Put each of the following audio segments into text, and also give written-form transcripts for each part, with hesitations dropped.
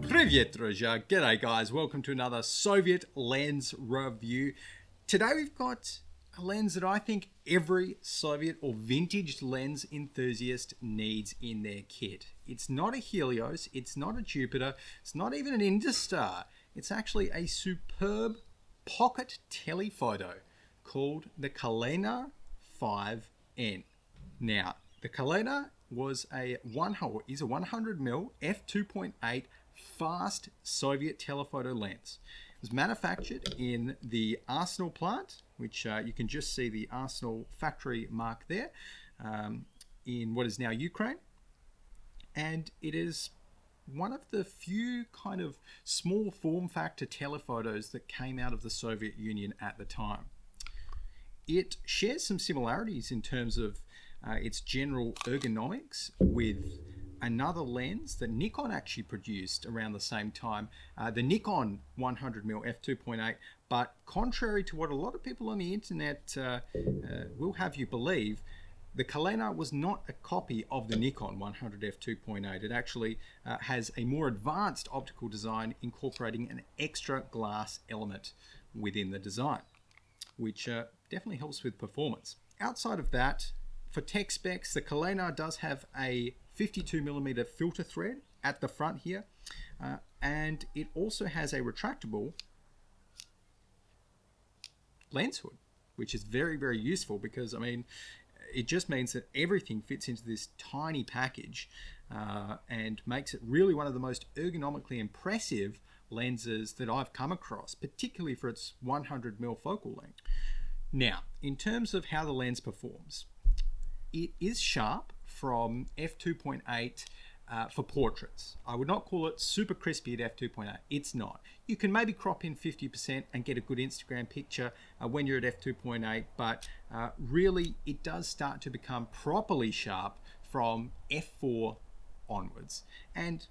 Привет, друзья. G'day, guys. Welcome to another Soviet lens review. Today we've got a lens that I think every Soviet or vintage lens enthusiast needs in their kit. It's not a Helios, it's not a Jupiter, it's not even an Industar. It's actually a superb pocket telephoto called the Kaleinar-5N. Now, the Kaleinar is a 100mm f2.8 fast Soviet telephoto lens. It was manufactured in the ARSAT plant, which you can just see the ARSAT factory mark there, in what is now Ukraine. And it is one of the few kind of small form factor telephotos that came out of the Soviet Union at the time. It shares some similarities in terms of its general ergonomics with another lens that Nikon actually produced around the same time, the Nikon 100mm f2.8. But contrary to what a lot of people on the internet will have you believe, the Kaleinar was not a copy of the Nikon 100 f2.8. It actually has a more advanced optical design incorporating an extra glass element within the design, which definitely helps with performance. Outside of that, for tech specs, the Kaleinar does have a 52mm filter thread at the front here, and it also has a retractable lens hood, which is very, very useful because, I mean, it just means that everything fits into this tiny package and makes it really one of the most ergonomically impressive lenses that I've come across, particularly for its 100mm focal length. Now, in terms of how the lens performs, it is sharp from f2.8 for portraits. I would not call it super crispy at f2.8. It's not. You can maybe crop in 50% and get a good Instagram picture when you're at f2.8, but really it does start to become properly sharp from f4 onwards. And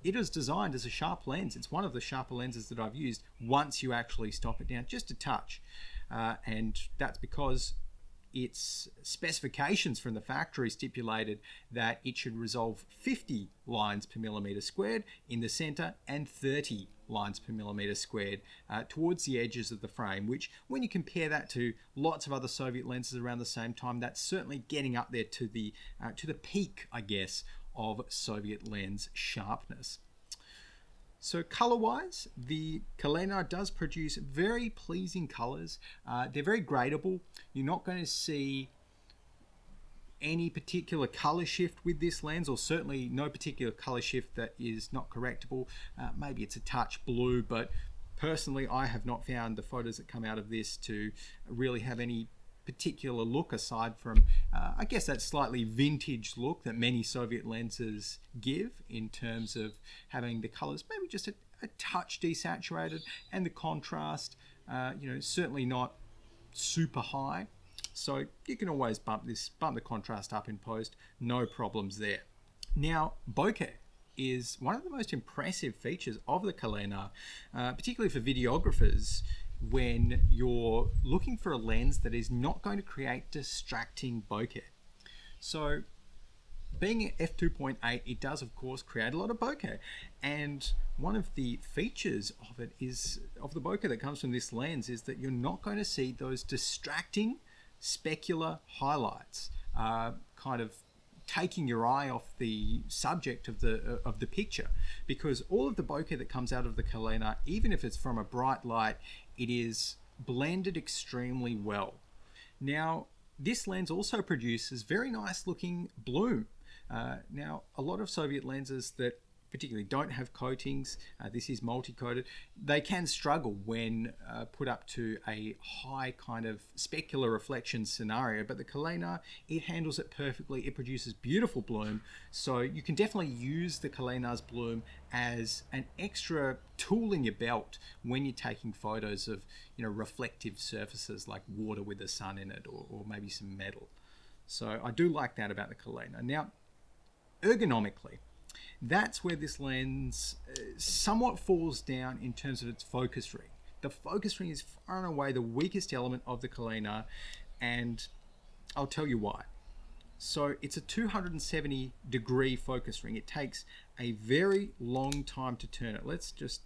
it is designed as a sharp lens. It's one of the sharper lenses that I've used once you actually stop it down just a touch. And that's because its specifications from the factory stipulated that it should resolve 50 lines per millimeter squared in the center and 30 lines per millimeter squared towards the edges of the frame, which when you compare that to lots of other Soviet lenses around the same time, that's certainly getting up there to the peak, I guess, of Soviet lens sharpness. So color-wise, the Kaleinar does produce very pleasing colors. They're very gradable. You're not going to see any particular color shift with this lens, or certainly no particular color shift that is not correctable. Maybe it's a touch blue, but personally I have not found the photos that come out of this to really have any particular look aside from I guess that slightly vintage look that many Soviet lenses give in terms of having the colors maybe just a touch desaturated, and the contrast certainly not super high, so you can always bump the contrast up in post, no problems there. Now, bokeh is one of the most impressive features of the Kaleinar, particularly for videographers, when you're looking for a lens that is not going to create distracting bokeh. So being f2.8, it does of course create a lot of bokeh, and one of the features of it is of the bokeh that comes from this lens is that you're not going to see those distracting specular highlights kind of taking your eye off the subject of the picture, because all of the bokeh that comes out of the Kaleinar, even if it's from a bright light, it is blended extremely well. Now, this lens also produces very nice looking bloom. Now, a lot of Soviet lenses that particularly don't have coatings, this is multi-coated, they can struggle when put up to a high kind of specular reflection scenario, but the Kaleinar, it handles it perfectly. It produces beautiful bloom, so you can definitely use the Kaleynar's bloom as an extra tool in your belt when you're taking photos of reflective surfaces like water with the sun in it, or maybe some metal. So I do like that about the Kaleinar. Now, ergonomically, that's where this lens somewhat falls down in terms of its focus ring, the focus ring is far and away the weakest element of the Kaleinar, and I'll tell you why. So it's a 270-degree focus ring. It takes a very long time to turn it. Let's just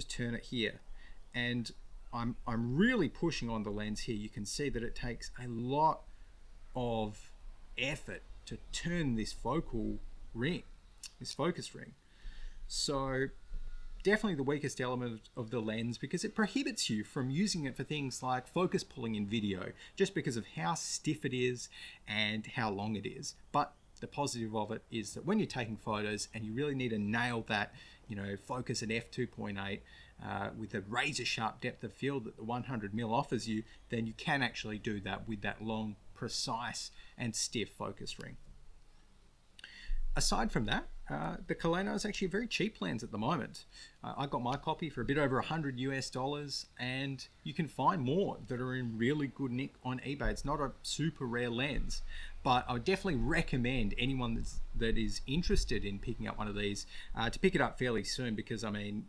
turn it here, and I'm really pushing on the lens here. You can see that it takes a lot of effort to turn this focal ring, this focus ring. So definitely the weakest element of the lens, because it prohibits you from using it for things like focus pulling in video, just because of how stiff it is and how long it is. But the positive of it is that when you're taking photos and you really need to nail that, focus at f2.8 with a razor sharp depth of field that the 100mm offers you, then you can actually do that with that long, precise and stiff focus ring. Aside from that, the Kaleinar is actually a very cheap lens at the moment. I got my copy for a bit over $100 US, and you can find more that are in really good nick on eBay. It's not a super rare lens, but I would definitely recommend anyone that is interested in picking up one of these to pick it up fairly soon, because I mean,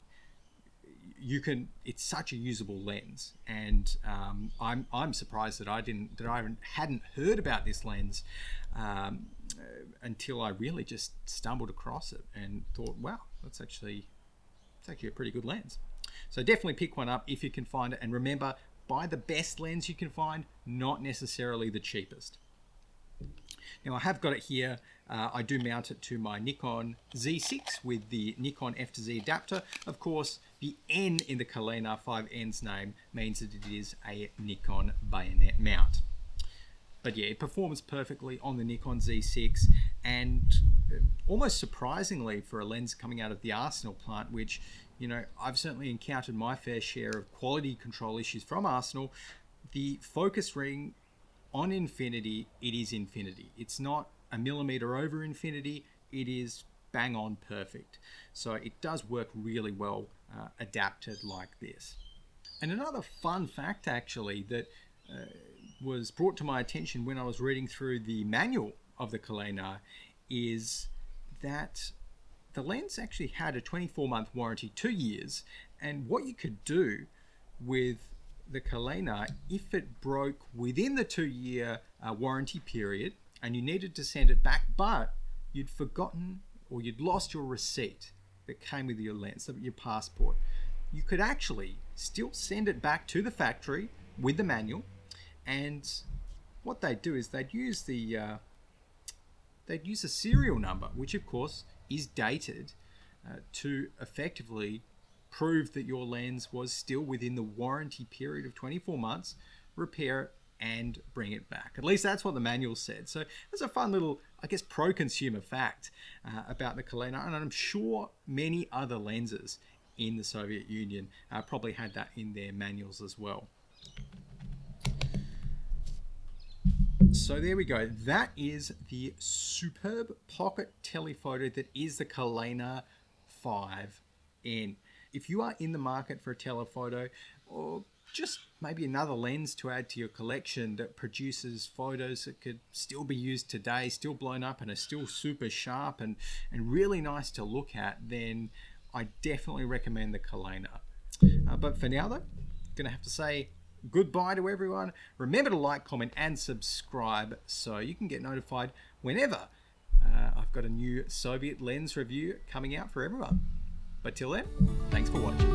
it's such a usable lens, and I'm surprised that I hadn't heard about this lens until I really just stumbled across it and thought, wow, it's actually a pretty good lens. So definitely pick one up if you can find it, and remember, buy the best lens you can find, not necessarily the cheapest. Now I have got it here. I do mount it to my Nikon Z6 with the Nikon F2Z adapter. Of course, the N in the Kaleinar-5N's name means that it is a Nikon bayonet mount. But yeah, it performs perfectly on the Nikon Z6, and almost surprisingly for a lens coming out of the Arsenal plant, which, I've certainly encountered my fair share of quality control issues from Arsenal, the focus ring on infinity, it is infinity. It's not a millimeter over infinity, it is bang on perfect. So it does work really well adapted like this. And another fun fact actually that was brought to my attention when I was reading through the manual of the Kaleinar is that the lens actually had a 24-month warranty, 2 years, and what you could do with the Kaleinar, if it broke within the 2-year warranty period and you needed to send it back, but you'd forgotten or you'd lost your receipt that came with your lens, your passport, you could actually still send it back to the factory with the manual, and what they'd do is they'd use a serial number, which of course is dated, to effectively prove that your lens was still within the warranty period of 24 months, repair it and bring it back. At least that's what the manual said. So that's a fun little, I guess, pro-consumer fact about the Kaleinar, and I'm sure many other lenses in the Soviet Union probably had that in their manuals as well. So there we go. That is the superb pocket telephoto that is the Kaleinar-5N. If you are in the market for a telephoto, or just maybe another lens to add to your collection that produces photos that could still be used today, still blown up and are still super sharp and really nice to look at, then I definitely recommend the Kaleinar. But for now though, I'm going to have to say goodbye to everyone. Remember to like, comment and subscribe so you can get notified whenever I've got a new Soviet lens review coming out for everyone. But till then, thanks for watching.